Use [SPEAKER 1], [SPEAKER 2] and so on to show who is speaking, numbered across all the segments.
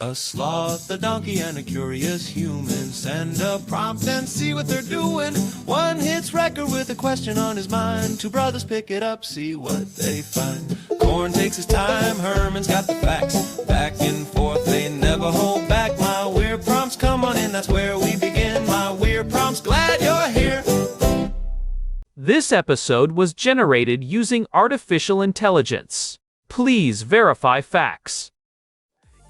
[SPEAKER 1] A sloth, a donkey, and a curious human. Send a prompt and see what they're doing. One hits record with a question on his mind. Two brothers pick it up, see what they find. Corn takes his time, Herman's got the facts. Back and forth, they never hold back. My weird prompts, come on in, that's where we begin. My weird prompts, glad you're here.
[SPEAKER 2] This episode was generated using artificial intelligence. Please verify facts.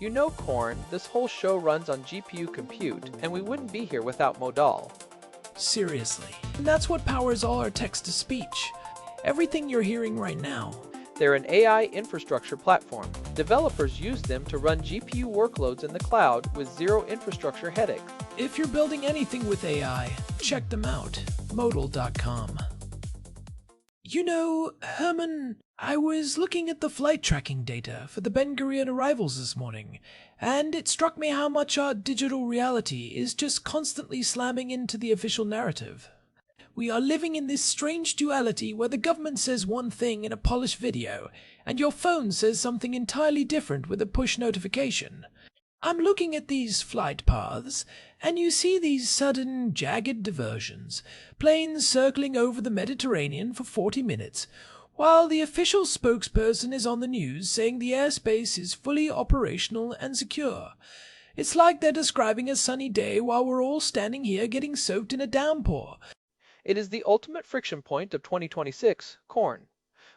[SPEAKER 3] You know, Corn, this whole show runs on GPU compute, and we wouldn't be here without Modal.
[SPEAKER 4] Seriously. And that's what powers all our text-to-speech. Everything you're hearing right now.
[SPEAKER 3] They're an AI infrastructure platform. Developers use them to run GPU workloads in the cloud with zero infrastructure headaches.
[SPEAKER 4] If you're building anything with AI, check them out. Modal.com. You know, Herman, I was looking at the flight tracking data for the Ben Gurion arrivals this morning, and it struck me how much our digital reality is just constantly slamming into the official narrative. We are living in this strange duality where the government says one thing in a polished video, and your phone says something entirely different with a push notification. I'm looking at these flight paths, and you see these sudden, jagged diversions, planes circling over the Mediterranean for 40 minutes, while the official spokesperson is on the news saying the airspace is fully operational and secure. It's like they're describing a sunny day while we're all standing here getting soaked in a downpour.
[SPEAKER 3] It is the ultimate friction point of 2026, Corn.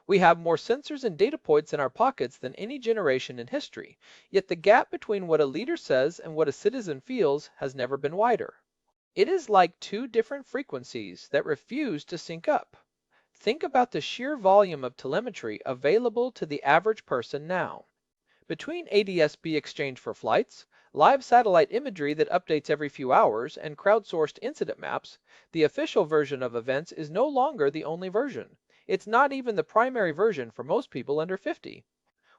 [SPEAKER 3] We have more sensors and data points in our pockets than any generation in history, yet the gap between what a leader says and what a citizen feels has never been wider. It is like two different frequencies that refuse to sync up. Think about the sheer volume of telemetry available to the average person now. Between ADS-B exchange for flights, live satellite imagery that updates every few hours, and crowdsourced incident maps, the official version of events is no longer the only version. It's not even the primary version for most people under 50.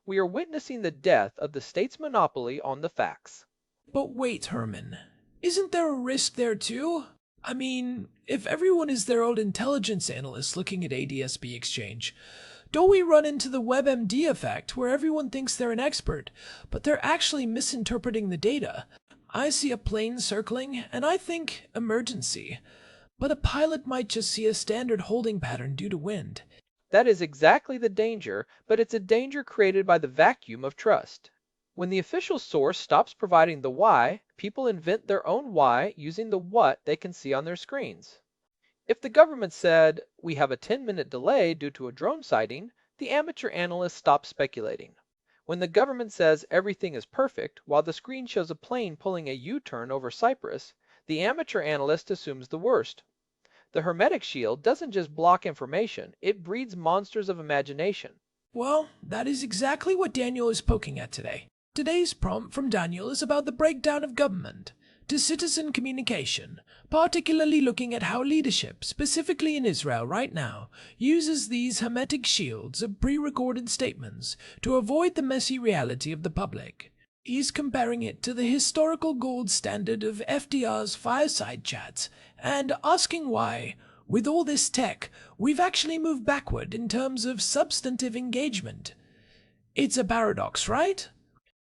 [SPEAKER 3] We are witnessing the death of the state's monopoly on the facts.
[SPEAKER 4] But wait, Herman. Isn't there a risk there too? I mean, if everyone is their own intelligence analyst looking at ADS-B exchange, don't we run into the WebMD effect where everyone thinks they're an expert, but they're actually misinterpreting the data? I see a plane circling, and I think emergency. But a pilot might just see a standard holding pattern due to wind.
[SPEAKER 3] That is exactly the danger, but it's a danger created by the vacuum of trust. When the official source stops providing the why, people invent their own why using the what they can see on their screens. If the government said, "We have a 10-minute delay due to a drone sighting," the amateur analyst stops speculating. When the government says everything is perfect, while the screen shows a plane pulling a U-turn over Cyprus, the amateur analyst assumes the worst. The hermetic shield doesn't just block information, it breeds monsters of imagination.
[SPEAKER 4] Well, that is exactly what Daniel is poking at today. Today's prompt from Daniel is about the breakdown of government to citizen communication, particularly looking at how leadership, specifically in Israel right now, uses these hermetic shields of pre-recorded statements to avoid the messy reality of the public. He's comparing it to the historical gold standard of FDR's fireside chats and asking why, with all this tech, we've actually moved backward in terms of substantive engagement. It's a paradox, right?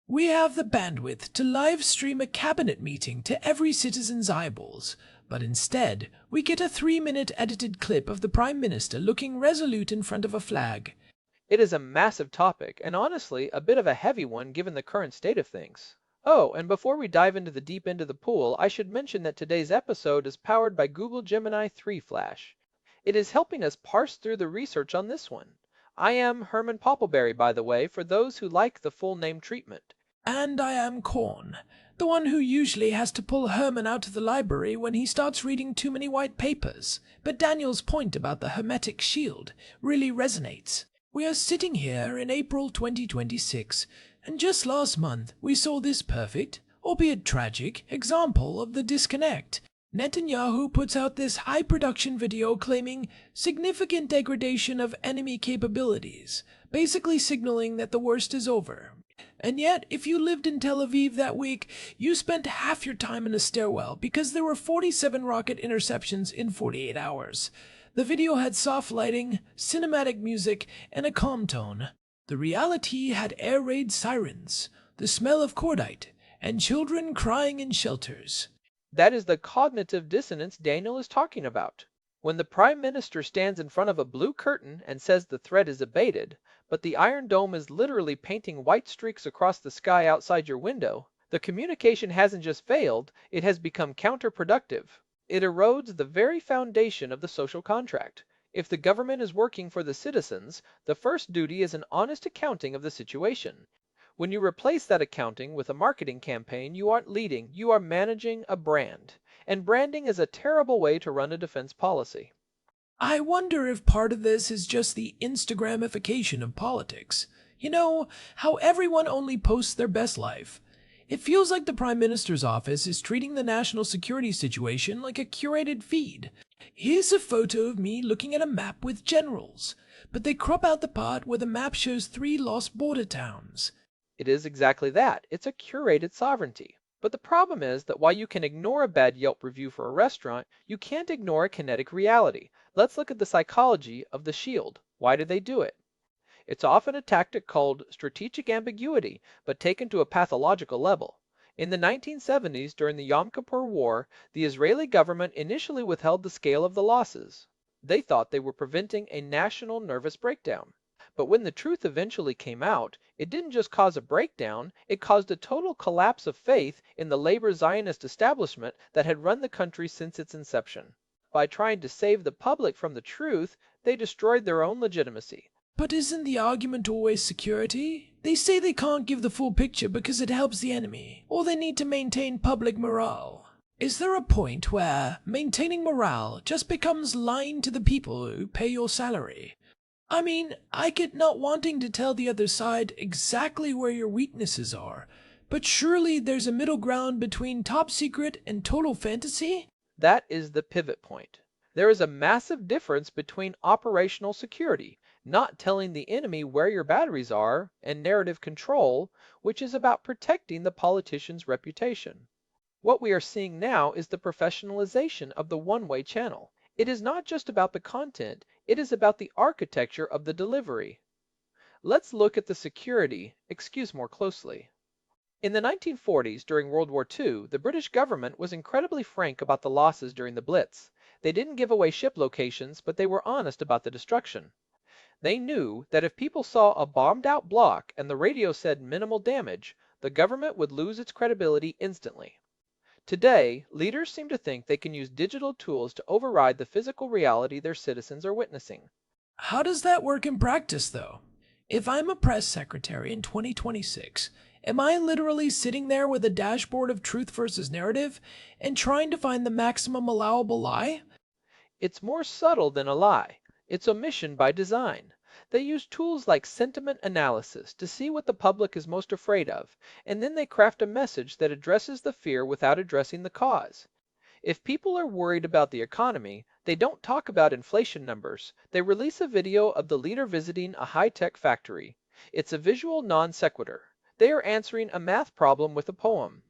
[SPEAKER 4] We have the bandwidth to live stream a cabinet meeting to every citizen's eyeballs, but instead we get a 3-minute edited clip of the Prime Minister looking resolute in front of a flag.
[SPEAKER 3] It is a massive topic, and honestly, a bit of a heavy one given the current state of things. Oh, and before we dive into the deep end of the pool, I should mention that today's episode is powered by Google Gemini 3 Flash. It is helping us parse through the research on this one. I am Herman Poppleberry, by the way, for those who like the full name treatment.
[SPEAKER 4] And I am Corn, the one who usually has to pull Herman out of the library when he starts reading too many white papers. But Daniel's point about the hermetic shield really resonates. We are sitting here in April 2026, and just last month we saw this perfect, albeit tragic, example of the disconnect. Netanyahu puts out this high-production video claiming significant degradation of enemy capabilities, basically signaling that the worst is over. And yet, if you lived in Tel Aviv that week, you spent half your time in a stairwell because there were 47 rocket interceptions in 48 hours. The video had soft lighting, cinematic music, and a calm tone. The reality had air raid sirens, the smell of cordite, and children crying in shelters.
[SPEAKER 3] That is the cognitive dissonance Daniel is talking about. When the Prime Minister stands in front of a blue curtain and says the threat is abated, but the Iron Dome is literally painting white streaks across the sky outside your window, the communication hasn't just failed, it has become counterproductive. It erodes the very foundation of the social contract. If the government is working for the citizens, the first duty is an honest accounting of the situation. When you replace that accounting with a marketing campaign, you aren't leading, you are managing a brand. And branding is a terrible way to run a defense policy.
[SPEAKER 4] I wonder if part of this is just the Instagramification of politics. You know, how everyone only posts their best life. It feels like the Prime Minister's office is treating the national security situation like a curated feed. Here's a photo of me looking at a map with generals, but they crop out the part where the map shows 3 lost border towns.
[SPEAKER 3] It is exactly that. It's a curated sovereignty. But the problem is that while you can ignore a bad Yelp review for a restaurant, you can't ignore a kinetic reality. Let's look at the psychology of the shield. Why do they do it? It's often a tactic called strategic ambiguity, but taken to a pathological level. In the 1970s, during the Yom Kippur War, the Israeli government initially withheld the scale of the losses. They thought they were preventing a national nervous breakdown. But when the truth eventually came out, it didn't just cause a breakdown, it caused a total collapse of faith in the labor Zionist establishment that had run the country since its inception. By trying to save the public from the truth, they destroyed their own legitimacy.
[SPEAKER 4] But isn't the argument always security? They say they can't give the full picture because it helps the enemy, or they need to maintain public morale. Is there a point where maintaining morale just becomes lying to the people who pay your salary? I mean, I get not wanting to tell the other side exactly where your weaknesses are, but surely there's a middle ground between top secret and total fantasy?
[SPEAKER 3] That is the pivot point. There is a massive difference between operational security, not telling the enemy where your batteries are, and narrative control, which is about protecting the politician's reputation. What we are seeing now is the professionalization of the one-way channel. It is not just about the content, it is about the architecture of the delivery. Let's look at the security excuse more closely. In the 1940s, during World War II, the British government was incredibly frank about the losses during the Blitz. They didn't give away ship locations, but they were honest about the destruction. They knew that if people saw a bombed-out block and the radio said minimal damage, the government would lose its credibility instantly. Today, leaders seem to think they can use digital tools to override the physical reality their citizens are witnessing.
[SPEAKER 4] How does that work in practice, though? If I'm a press secretary in 2026, am I literally sitting there with a dashboard of truth versus narrative and trying to find the maximum allowable lie?
[SPEAKER 3] It's more subtle than a lie. It's omission by design. They use tools like sentiment analysis to see what the public is most afraid of, and then they craft a message that addresses the fear without addressing the cause. If people are worried about the economy, they don't talk about inflation numbers. They release a video of the leader visiting a high-tech factory. It's a visual non sequitur. They are answering a math problem with a poem.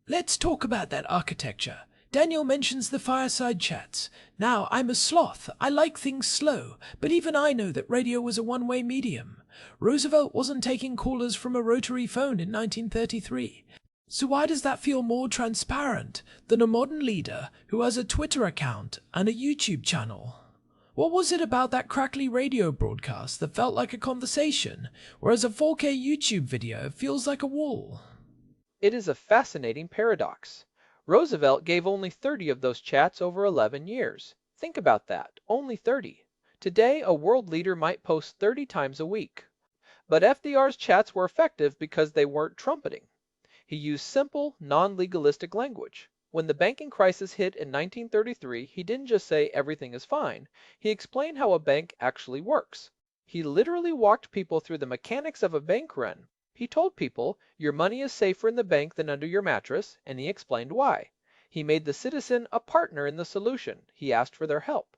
[SPEAKER 4] Let's talk about that architecture. Daniel mentions the fireside chats. Now, I'm a sloth. I like things slow, but even I know that radio was a one-way medium. Roosevelt wasn't taking callers from a rotary phone in 1933. So why does that feel more transparent than a modern leader who has a Twitter account and a YouTube channel? What was it about that crackly radio broadcast that felt like a conversation, whereas a 4K YouTube video feels like a wall?
[SPEAKER 3] It is a fascinating paradox. Roosevelt gave only 30 of those chats over 11 years. Think about that, only 30. Today, a world leader might post 30 times a week. But FDR's chats were effective because they weren't trumpeting. He used simple, non-legalistic language. When the banking crisis hit in 1933, he didn't just say everything is fine. He explained how a bank actually works. He literally walked people through the mechanics of a bank run. He told people, your money is safer in the bank than under your mattress, and he explained why. He made the citizen a partner in the solution. He asked for their help.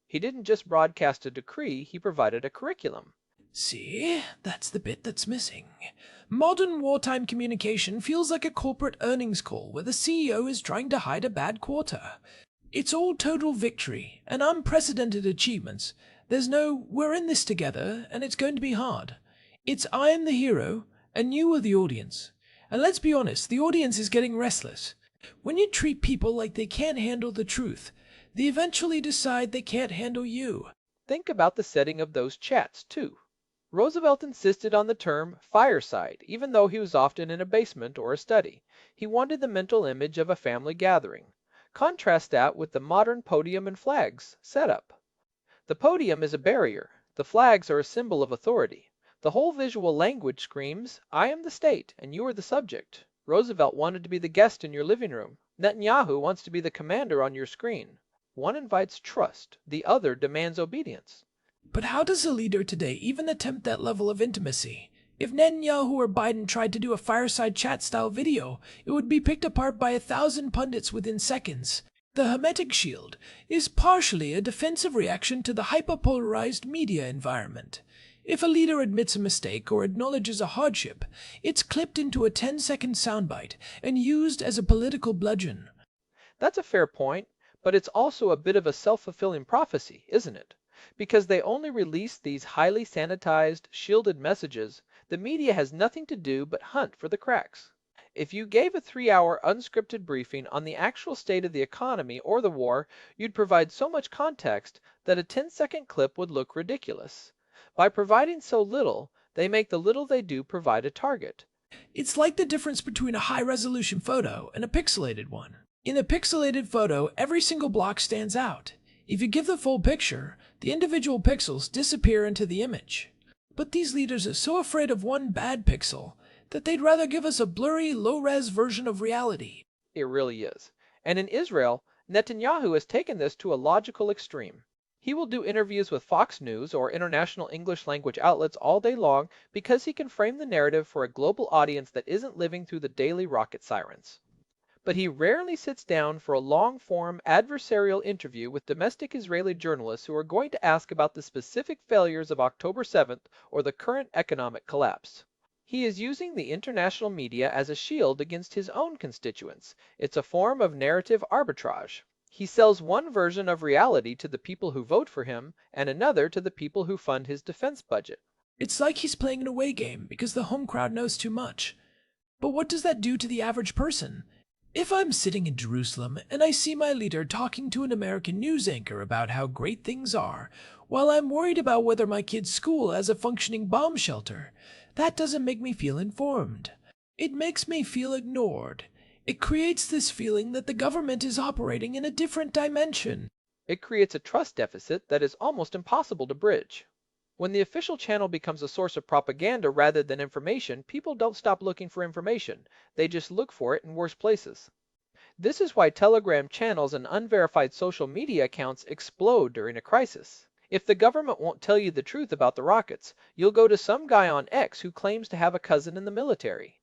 [SPEAKER 3] He didn't just broadcast a decree, he provided a curriculum.
[SPEAKER 4] See, that's the bit that's missing. Modern wartime communication feels like a corporate earnings call where the CEO is trying to hide a bad quarter. It's all total victory and unprecedented achievements. There's no, we're in this together and it's going to be hard. It's I am the hero and you are the audience. And let's be honest, the audience is getting restless. When you treat people like they can't handle the truth, they eventually decide they can't handle you.
[SPEAKER 3] Think about the setting of those chats, too. Roosevelt insisted on the term fireside, even though he was often in a basement or a study. He wanted the mental image of a family gathering. Contrast that with the modern podium and flags setup. The podium is a barrier. The flags are a symbol of authority. The whole visual language screams, I am the state and you are the subject. Roosevelt wanted to be the guest in your living room. Netanyahu wants to be the commander on your screen. One invites trust, the other demands obedience.
[SPEAKER 4] But how does a leader today even attempt that level of intimacy? If Netanyahu or Biden tried to do a fireside chat style video, it would be picked apart by 1,000 pundits within seconds. The hermetic shield is partially a defensive reaction to the hyperpolarized media environment. If a leader admits a mistake or acknowledges a hardship, it's clipped into a 10-second soundbite and used as a political bludgeon.
[SPEAKER 3] That's a fair point, but it's also a bit of a self-fulfilling prophecy, isn't it? Because they only release these highly sanitized, shielded messages, the media has nothing to do but hunt for the cracks. If you gave a 3-hour unscripted briefing on the actual state of the economy or the war, you'd provide so much context that a 10-second clip would look ridiculous. By providing so little, they make the little they do provide a target.
[SPEAKER 4] It's like the difference between a high-resolution photo and a pixelated one. In a pixelated photo, every single block stands out. If you give the full picture, the individual pixels disappear into the image. But these leaders are so afraid of one bad pixel that they'd rather give us a blurry, low-res version of reality.
[SPEAKER 3] It really is. And in Israel, Netanyahu has taken this to a logical extreme. He will do interviews with Fox News or international English language outlets all day long because he can frame the narrative for a global audience that isn't living through the daily rocket sirens. But he rarely sits down for a long-form adversarial interview with domestic Israeli journalists who are going to ask about the specific failures of October 7th or the current economic collapse. He is using the international media as a shield against his own constituents. It's a form of narrative arbitrage. He sells one version of reality to the people who vote for him and another to the people who fund his defense budget.
[SPEAKER 4] It's like he's playing an away game because the home crowd knows too much. But what does that do to the average person? If I'm sitting in Jerusalem and I see my leader talking to an American news anchor about how great things are, while I'm worried about whether my kid's school has a functioning bomb shelter, that doesn't make me feel informed. It makes me feel ignored. It creates this feeling that the government is operating in a different dimension.
[SPEAKER 3] It creates a trust deficit that is almost impossible to bridge. When the official channel becomes a source of propaganda rather than information, people don't stop looking for information. They just look for it in worse places. This is why Telegram channels and unverified social media accounts explode during a crisis. If the government won't tell you the truth about the rockets, you'll go to some guy on X who claims to have a cousin in the military.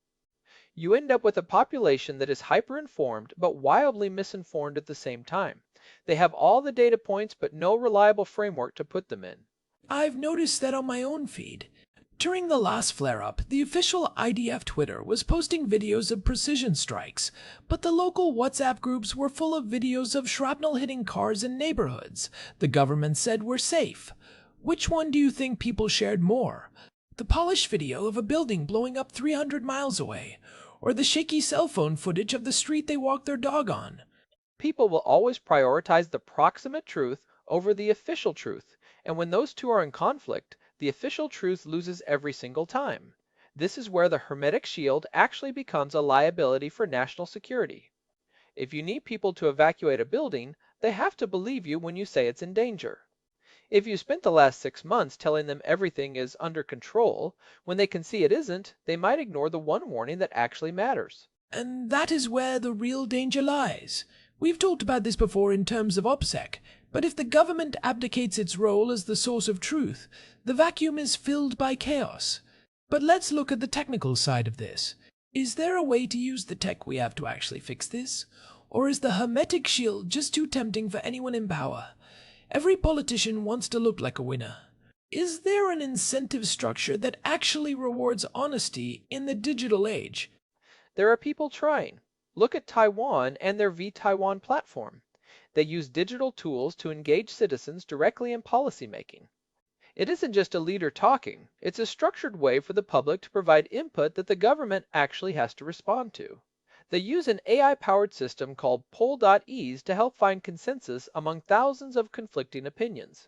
[SPEAKER 3] You end up with a population that is hyper-informed but wildly misinformed at the same time. They have all the data points but no reliable framework to put them in.
[SPEAKER 4] I've noticed that on my own feed. During the last flare-up, the official IDF Twitter was posting videos of precision strikes, but the local WhatsApp groups were full of videos of shrapnel hitting cars in neighborhoods the government said were safe. Which one do you think people shared more? The polished video of a building blowing up 300 miles away, or the shaky cell phone footage of the street they walked their dog on?
[SPEAKER 3] People will always prioritize the proximate truth over the official truth, and when those two are in conflict, the official truth loses every single time. This is where the hermetic shield actually becomes a liability for national security. If you need people to evacuate a building, they have to believe you when you say it's in danger. If you spent the last 6 months telling them everything is under control, when they can see it isn't, they might ignore the one warning that actually matters.
[SPEAKER 4] And that is where the real danger lies. We've talked about this before in terms of OPSEC, but if the government abdicates its role as the source of truth, the vacuum is filled by chaos. But let's look at the technical side of this. Is there a way to use the tech we have to actually fix this? Or is the hermetic shield just too tempting for anyone in power? Every politician wants to look like a winner. Is there an incentive structure that actually rewards honesty in the digital age?
[SPEAKER 3] There are people trying. Look at Taiwan and their V-Taiwan platform. They use digital tools to engage citizens directly in policymaking. It isn't just a leader talking, it's a structured way for the public to provide input that the government actually has to respond to. They use an AI-powered system called poll.ease to help find consensus among thousands of conflicting opinions.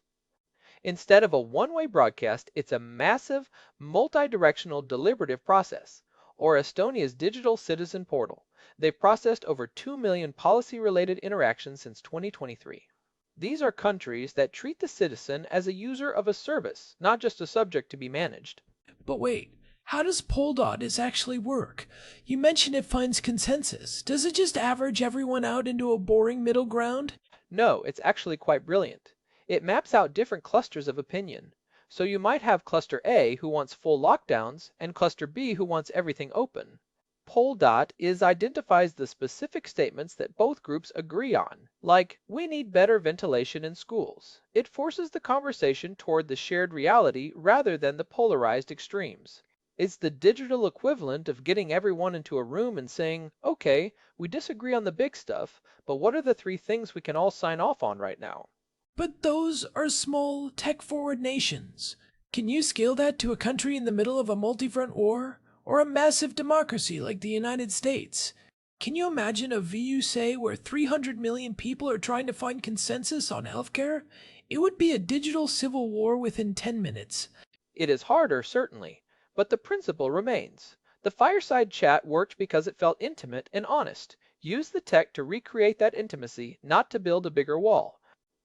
[SPEAKER 3] Instead of a one-way broadcast, it's a massive, multi-directional deliberative process, or Estonia's digital citizen portal. They've processed over 2 million policy-related interactions since 2023. These are countries that treat the citizen as a user of a service, not just a subject to be managed.
[SPEAKER 4] But wait, how does Polldot actually work? You mentioned it finds consensus. Does it just average everyone out into a boring middle ground?
[SPEAKER 3] No, it's actually quite brilliant. It maps out different clusters of opinion. So you might have cluster A who wants full lockdowns and cluster B who wants everything open. Poll.is identifies the specific statements that both groups agree on, like, we need better ventilation in schools. It forces the conversation toward the shared reality rather than the polarized extremes. It's the digital equivalent of getting everyone into a room and saying, okay, we disagree on the big stuff, but what are the 3 things we can all sign off on right now?
[SPEAKER 4] But those are small, tech-forward nations. Can you scale that to a country in the middle of a multi-front war? Or a massive democracy like the United States? Can you imagine a VUSA where 300 million people are trying to find consensus on healthcare? It would be a digital civil war within 10 minutes.
[SPEAKER 3] It is harder, certainly, but the principle remains. The fireside chat worked because it felt intimate and honest. Use the tech to recreate that intimacy, not to build a bigger wall.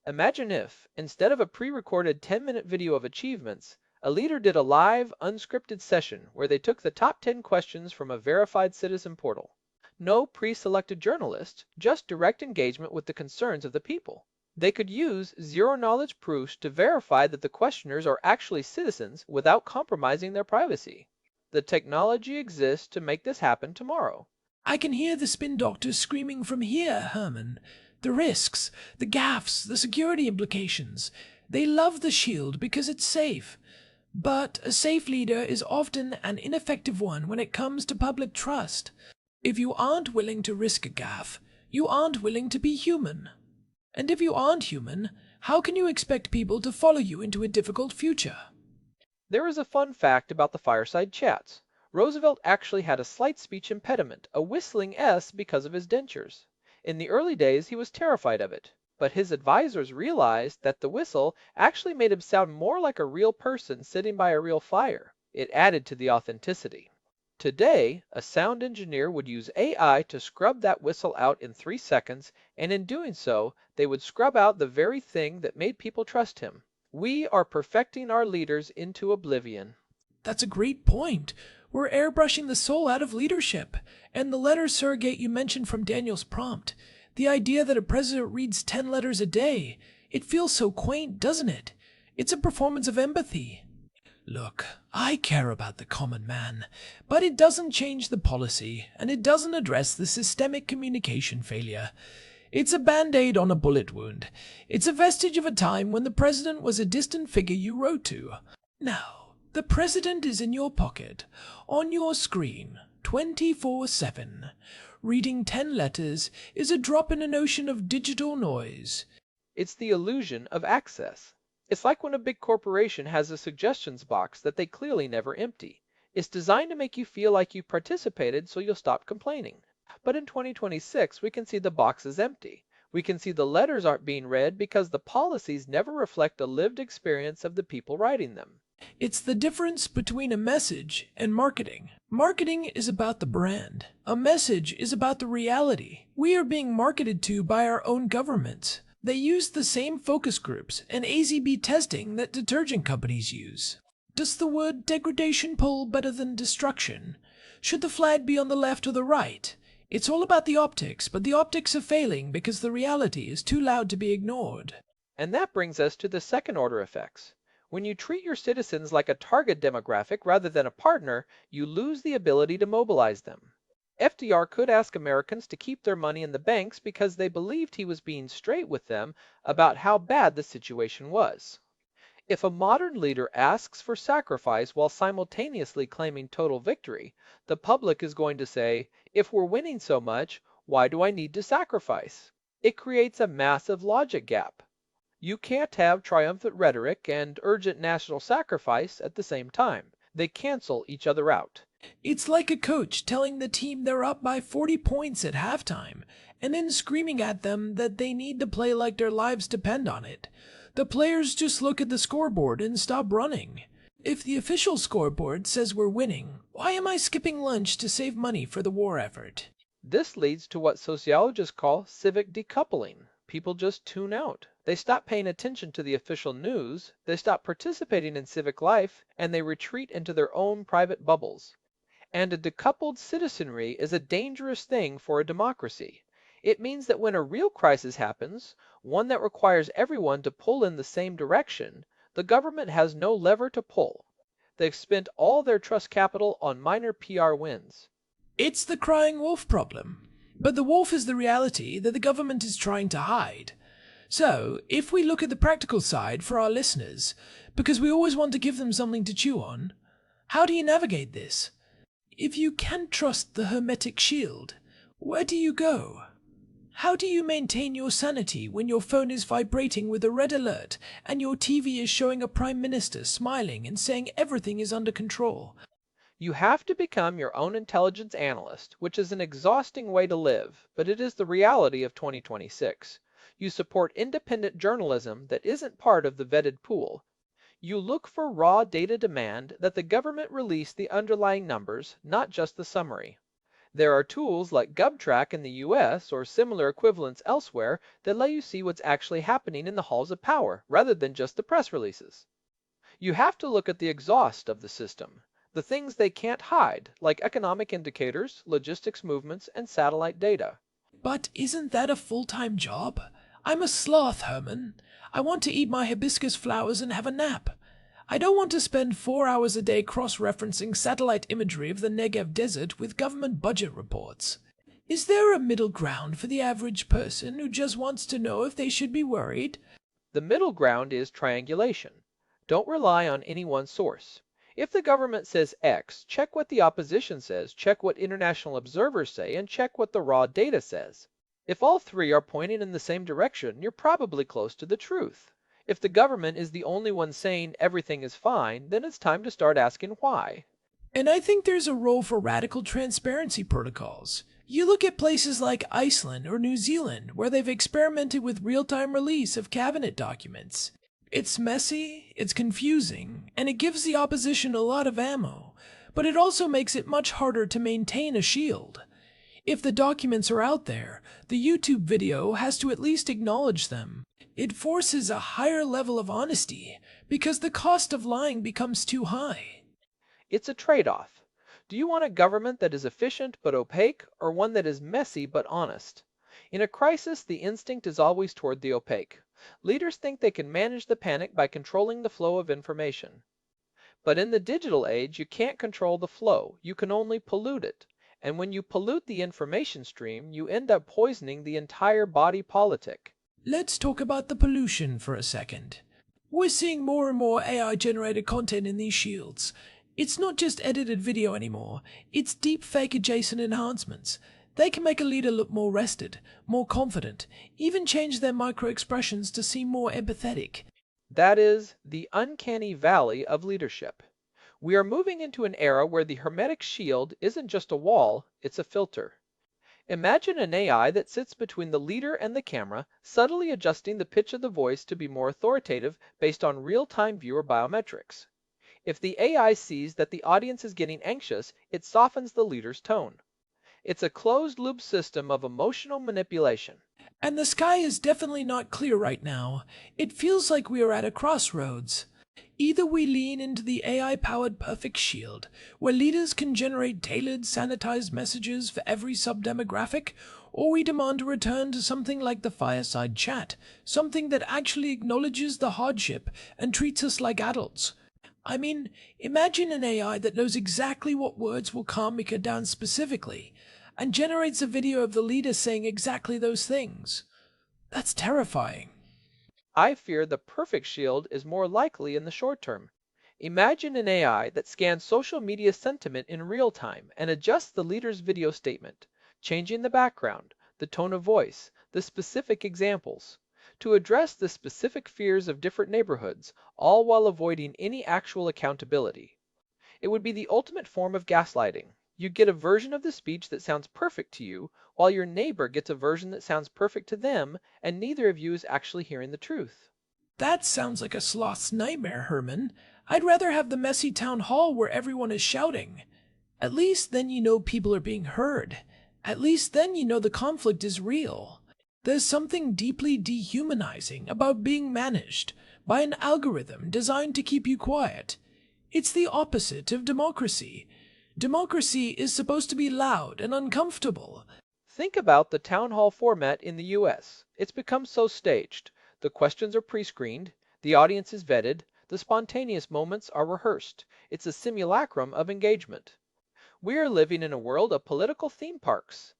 [SPEAKER 3] Imagine if, instead of a pre-recorded 10-minute video of achievements, a leader did a live, unscripted session where they took the top 10 questions from a verified citizen portal. No pre-selected journalist, just direct engagement with the concerns of the people. They could use zero-knowledge proofs to verify that the questioners are actually citizens without compromising their privacy. The technology exists to make this happen tomorrow.
[SPEAKER 4] I can hear the spin doctors screaming from here, Herman. The risks, the gaffes, the security implications. They love the shield because it's safe. But a safe leader is often an ineffective one when it comes to public trust. If you aren't willing to risk a gaffe, you aren't willing to be human. And if you aren't human, how can you expect people to follow you into a difficult future?
[SPEAKER 3] There is a fun fact about the fireside chats. Roosevelt actually had a slight speech impediment, a whistling S, because of his dentures. In the early days, he was terrified of it. But his advisors realized that the whistle actually made him sound more like a real person sitting by a real fire. It added to the authenticity. Today, a sound engineer would use AI to scrub that whistle out in 3 seconds, and in doing so, they would scrub out the very thing that made people trust him. We are perfecting our leaders into oblivion.
[SPEAKER 4] That's a great point. We're airbrushing the soul out of leadership. And the letter surrogate you mentioned from Daniel's prompt. The idea that a president reads 10 letters a day, it feels so quaint, doesn't it? It's a performance of empathy. Look, I care about the common man, but it doesn't change the policy, and it doesn't address the systemic communication failure. It's a band-aid on a bullet wound. It's a vestige of a time when the president was a distant figure you wrote to. Now, the president is in your pocket, on your screen, 24/7. Reading 10 letters is a drop in an ocean of digital noise.
[SPEAKER 3] It's the illusion of access. It's like when a big corporation has a suggestions box that they clearly never empty. It's designed to make you feel like you participated so you'll stop complaining. But in 2026, we can see the box is empty. We can see the letters aren't being read because the policies never reflect the lived experience of the people writing them.
[SPEAKER 4] It's the difference between a message and marketing. Marketing is about the brand. A message is about the reality. We are being marketed to by our own governments. They use the same focus groups and AZB testing that detergent companies use. Does the word degradation pull better than destruction? Should the flag be on the left or the right? It's all about the optics, but the optics are failing because the reality is too loud to be ignored.
[SPEAKER 3] And that brings us to the second order effects. When you treat your citizens like a target demographic rather than a partner, you lose the ability to mobilize them. FDR could ask Americans to keep their money in the banks because they believed he was being straight with them about how bad the situation was. If a modern leader asks for sacrifice while simultaneously claiming total victory, the public is going to say, if we're winning so much, why do I need to sacrifice? It creates a massive logic gap. You can't have triumphant rhetoric and urgent national sacrifice at the same time. They cancel each other out.
[SPEAKER 4] It's like a coach telling the team they're up by 40 points at halftime, and then screaming at them that they need to play like their lives depend on it. The players just look at the scoreboard and stop running. If the official scoreboard says we're winning, why am I skipping lunch to save money for the war effort?
[SPEAKER 3] This leads to what sociologists call civic decoupling. People just tune out. They stop paying attention to the official news, they stop participating in civic life, and they retreat into their own private bubbles. And a decoupled citizenry is a dangerous thing for a democracy. It means that when a real crisis happens, one that requires everyone to pull in the same direction, the government has no lever to pull. They've spent all their trust capital on minor PR wins.
[SPEAKER 4] It's the crying wolf problem. But the wolf is the reality that the government is trying to hide. So, if we look at the practical side for our listeners, because we always want to give them something to chew on, how do you navigate this? If you can't trust the hermetic shield, where do you go? How do you maintain your sanity when your phone is vibrating with a red alert and your TV is showing a prime minister smiling and saying everything is under control?
[SPEAKER 3] You have to become your own intelligence analyst, which is an exhausting way to live, but it is the reality of 2026. You support independent journalism that isn't part of the vetted pool. You look for raw data demand that the government release the underlying numbers, not just the summary. There are tools like GovTrack in the US or similar equivalents elsewhere that let you see what's actually happening in the halls of power, rather than just the press releases. You have to look at the exhaust of the system, the things they can't hide, like economic indicators, logistics movements, and satellite data.
[SPEAKER 4] But isn't that a full-time job? I'm a sloth, Herman. I want to eat my hibiscus flowers and have a nap. I don't want to spend 4 hours a day cross-referencing satellite imagery of the Negev desert with government budget reports. Is there a middle ground for the average person who just wants to know if they should be worried?
[SPEAKER 3] The middle ground is triangulation. Don't rely on any one source. If the government says X, check what the opposition says, check what international observers say, and check what the raw data says. If all three are pointing in the same direction, you're probably close to the truth. If the government is the only one saying everything is fine, then it's time to start asking why.
[SPEAKER 4] And I think there's a role for radical transparency protocols. You look at places like Iceland or New Zealand, where they've experimented with real-time release of cabinet documents. It's messy, it's confusing, and it gives the opposition a lot of ammo, but it also makes it much harder to maintain a shield. If the documents are out there, the YouTube video has to at least acknowledge them. It forces a higher level of honesty, because the cost of lying becomes too high.
[SPEAKER 3] It's a trade-off. Do you want a government that is efficient but opaque, or one that is messy but honest? In a crisis, the instinct is always toward the opaque. Leaders think they can manage the panic by controlling the flow of information. But in the digital age, you can't control the flow, you can only pollute it. And when you pollute the information stream, you end up poisoning the entire body politic.
[SPEAKER 4] Let's talk about the pollution for a second. We're seeing more and more AI-generated content in these shields. It's not just edited video anymore, it's deepfake adjacent enhancements. They can make a leader look more rested, more confident, even change their micro-expressions to seem more empathetic.
[SPEAKER 3] That is the uncanny valley of leadership. We are moving into an era where the hermetic shield isn't just a wall, it's a filter. Imagine an AI that sits between the leader and the camera, subtly adjusting the pitch of the voice to be more authoritative based on real-time viewer biometrics. If the AI sees that the audience is getting anxious, it softens the leader's tone. It's a closed-loop system of emotional manipulation.
[SPEAKER 4] And the sky is definitely not clear right now. It feels like we are at a crossroads. Either we lean into the AI-powered perfect shield, where leaders can generate tailored, sanitized messages for every sub-demographic, or we demand a return to something like the fireside chat, something that actually acknowledges the hardship and treats us like adults. I mean, imagine an AI that knows exactly what words will calm Mika down specifically, and generates a video of the leader saying exactly those things. That's terrifying.
[SPEAKER 3] I fear the perfect shield is more likely in the short term. Imagine an AI that scans social media sentiment in real time and adjusts the leader's video statement, changing the background, the tone of voice, the specific examples. to address the specific fears of different neighborhoods, all while avoiding any actual accountability. It would be the ultimate form of gaslighting. You get a version of the speech that sounds perfect to you, while your neighbor gets a version that sounds perfect to them, and neither of you is actually hearing the truth.
[SPEAKER 4] That sounds like a sloth's nightmare, Herman. I'd rather have the messy town hall where everyone is shouting. At least then you know people are being heard. At least then you know the conflict is real. There's something deeply dehumanizing about being managed by an algorithm designed to keep you quiet. It's the opposite of democracy. Democracy is supposed to be loud and uncomfortable.
[SPEAKER 3] Think about the town hall format in the US. It's become so staged. The questions are pre-screened, the audience is vetted, the spontaneous moments are rehearsed. It's a simulacrum of engagement. We are living in a world of political theme parks.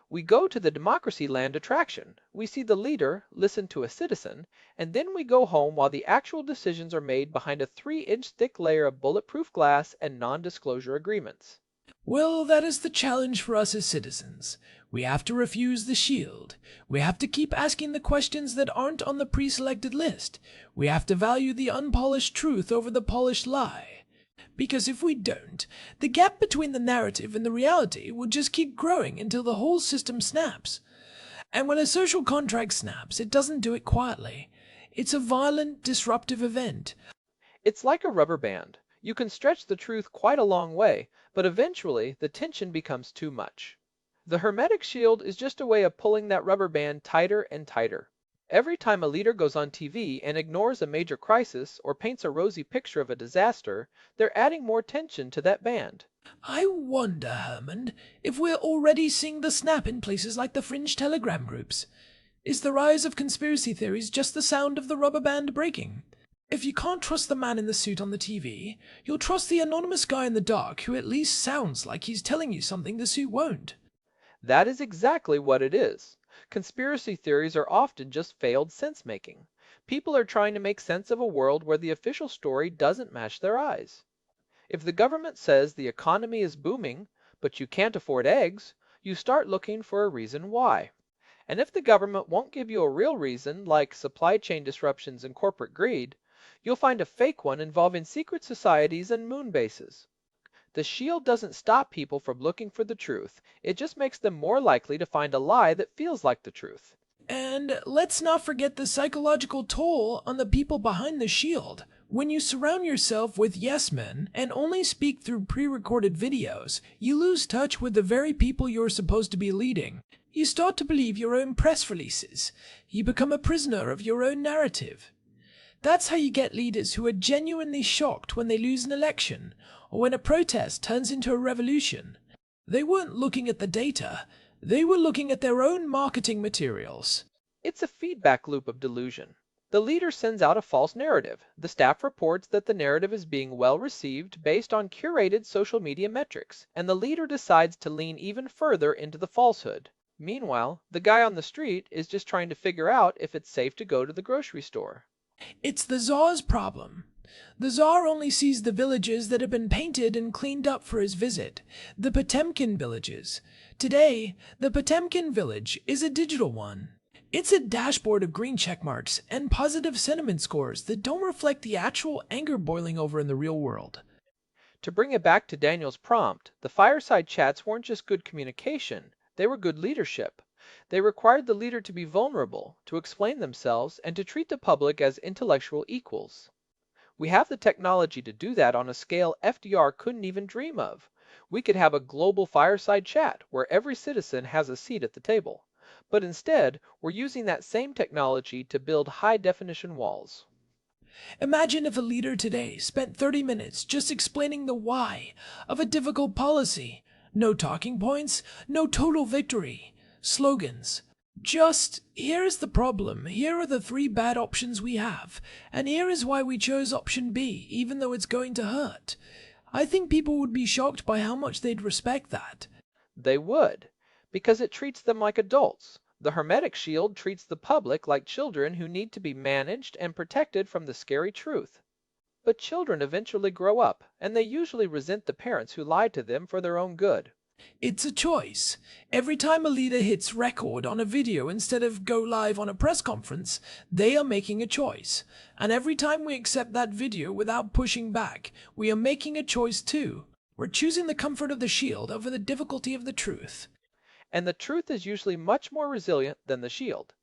[SPEAKER 3] We go to the democracy land attraction, we see the leader, listen to a citizen, and then we go home while the actual decisions are made behind a 3-inch thick layer of bulletproof glass and non-disclosure agreements.
[SPEAKER 4] Well, that is the challenge for us as citizens. We have to refuse the shield. We have to keep asking the questions that aren't on the pre-selected list. We have to value the unpolished truth over the polished lie. Because if we don't, the gap between the narrative and the reality will just keep growing until the whole system snaps. And when a social contract snaps, it doesn't do it quietly. It's a violent, disruptive event.
[SPEAKER 3] It's like a rubber band. You can stretch the truth quite a long way, but eventually the tension becomes too much. The hermetic shield is just a way of pulling that rubber band tighter and tighter. Every time a leader goes on TV and ignores a major crisis or paints a rosy picture of a disaster, they're adding more tension to that band.
[SPEAKER 4] I wonder, Herman, if we're already seeing the snap in places like the fringe telegram groups. Is the rise of conspiracy theories just the sound of the rubber band breaking? If you can't trust the man in the suit on the TV, you'll trust the anonymous guy in the dark who at least sounds like he's telling you something the suit won't.
[SPEAKER 3] That is exactly what it is. Conspiracy theories are often just failed sense-making. People are trying to make sense of a world where the official story doesn't match their eyes. If the government says the economy is booming, but you can't afford eggs, you start looking for a reason why. And if the government won't give you a real reason, like supply chain disruptions and corporate greed, you'll find a fake one involving secret societies and moon bases. The shield doesn't stop people from looking for the truth, it just makes them more likely to find a lie that feels like the truth.
[SPEAKER 4] And let's not forget the psychological toll on the people behind the shield. When you surround yourself with yes men and only speak through pre-recorded videos, you lose touch with the very people you're supposed to be leading. You start to believe your own press releases. You become a prisoner of your own narrative. That's how you get leaders who are genuinely shocked when they lose an election, or when a protest turns into a revolution. They weren't looking at the data, they were looking at their own marketing materials.
[SPEAKER 3] It's a feedback loop of delusion. The leader sends out a false narrative. The staff reports that the narrative is being well received based on curated social media metrics, and the leader decides to lean even further into the falsehood. Meanwhile, the guy on the street is just trying to figure out if it's safe to go to the grocery store.
[SPEAKER 4] It's the Tsar's problem. The Tsar only sees the villages that have been painted and cleaned up for his visit, the Potemkin villages. Today, the Potemkin village is a digital one. It's a dashboard of green checkmarks and positive sentiment scores that don't reflect the actual anger boiling over in the real world.
[SPEAKER 3] To bring it back to Daniel's prompt, the fireside chats weren't just good communication, they were good leadership. They required the leader to be vulnerable, to explain themselves, and to treat the public as intellectual equals. We have the technology to do that on a scale FDR couldn't even dream of. We could have a global fireside chat where every citizen has a seat at the table. But instead, we're using that same technology to build high-definition walls.
[SPEAKER 4] Imagine if a leader today spent 30 minutes just explaining the why of a difficult policy. No talking points, no total victory. Slogans. Just, here is the problem, here are the 3 bad options we have, and here is why we chose option B, even though it's going to hurt. I think people would be shocked by how much they'd respect that.
[SPEAKER 3] They would, because it treats them like adults. The hermetic shield treats the public like children who need to be managed and protected from the scary truth. But children eventually grow up, and they usually resent the parents who lied to them for their own good.
[SPEAKER 4] It's a choice. Every time a leader hits record on a video instead of go live on a press conference, they are making a choice. And every time we accept that video without pushing back, we are making a choice too. We're choosing the comfort of the shield over the difficulty of the truth.
[SPEAKER 3] And the truth is usually much more resilient than the shield.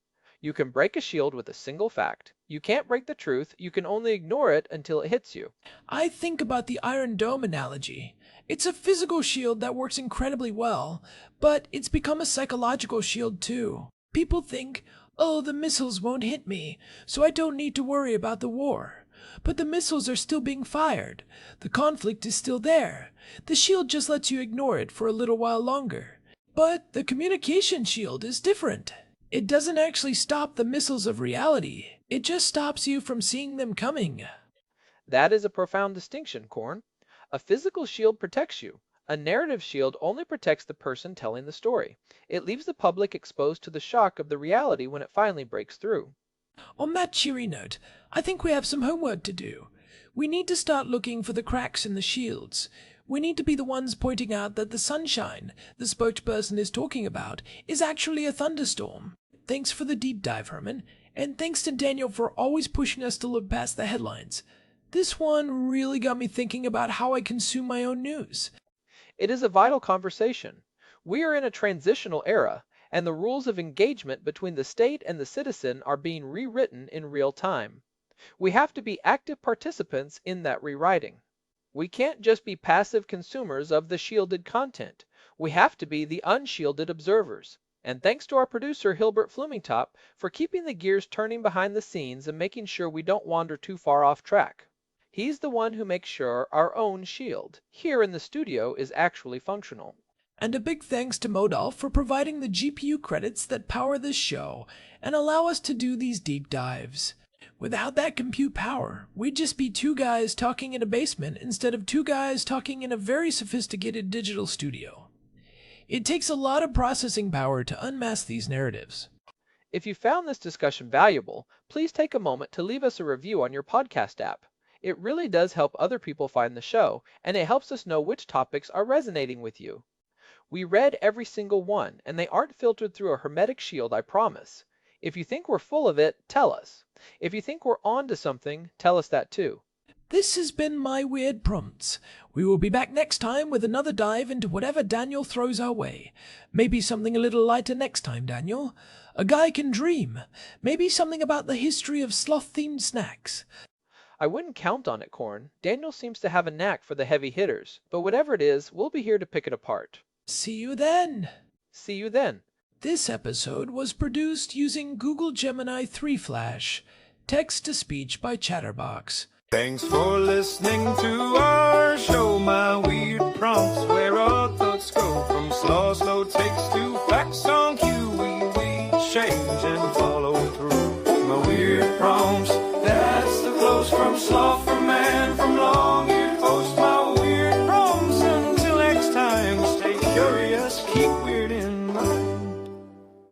[SPEAKER 3] You can break a shield with a single fact. You can't break the truth, you can only ignore it until it hits you.
[SPEAKER 4] I think about the Iron Dome analogy. It's a physical shield that works incredibly well, but it's become a psychological shield too. People think, oh, the missiles won't hit me, so I don't need to worry about the war. But the missiles are still being fired. The conflict is still there. The shield just lets you ignore it for a little while longer. But the communication shield is different. It doesn't actually stop the missiles of reality. It just stops you from seeing them coming.
[SPEAKER 3] That is a profound distinction, Korn. A physical shield protects you. A narrative shield only protects the person telling the story. It leaves the public exposed to the shock of the reality when it finally breaks through.
[SPEAKER 4] On that cheery note, I think we have some homework to do. We need to start looking for the cracks in the shields. We need to be the ones pointing out that the sunshine the spokesperson is talking about is actually a thunderstorm. Thanks for the deep dive, Herman, and thanks to Daniel for always pushing us to look past the headlines. This one really got me thinking about how I consume my own news.
[SPEAKER 3] It is a vital conversation. We are in a transitional era, and the rules of engagement between the state and the citizen are being rewritten in real time. We have to be active participants in that rewriting. We can't just be passive consumers of the shielded content. We have to be the unshielded observers. And thanks to our producer Hilbert Flumingtop for keeping the gears turning behind the scenes and making sure we don't wander too far off track. He's the one who makes sure our own shield, here in the studio, is actually functional.
[SPEAKER 4] And a big thanks to Modolf for providing the GPU credits that power this show and allow us to do these deep dives. Without that compute power, we'd just be two guys talking in a basement instead of two guys talking in a very sophisticated digital studio. It takes a lot of processing power to unmask these narratives.
[SPEAKER 3] If you found this discussion valuable, please take a moment to leave us a review on your podcast app. It really does help other people find the show, and it helps us know which topics are resonating with you. We read every single one, and they aren't filtered through a hermetic shield, I promise. If you think we're full of it, tell us. If you think we're on to something, tell us that too.
[SPEAKER 4] This has been My Weird Prompts. We will be back next time with another dive into whatever Daniel throws our way. Maybe something a little lighter next time, Daniel. A guy can dream. Maybe something about the history of sloth-themed snacks.
[SPEAKER 3] I wouldn't count on it, Korn. Daniel seems to have a knack for the heavy hitters, but whatever it is, we'll be here to pick it apart.
[SPEAKER 4] See you then.
[SPEAKER 3] See you then.
[SPEAKER 4] This episode was produced using Google Gemini 3 Flash. Text-to-speech by Chatterbox.
[SPEAKER 1] Thanks for listening to our show, My Weird Prompts, where our thoughts go from slow takes to facts on cue. We change and follow through. My Weird Prompts, that's the close from slow.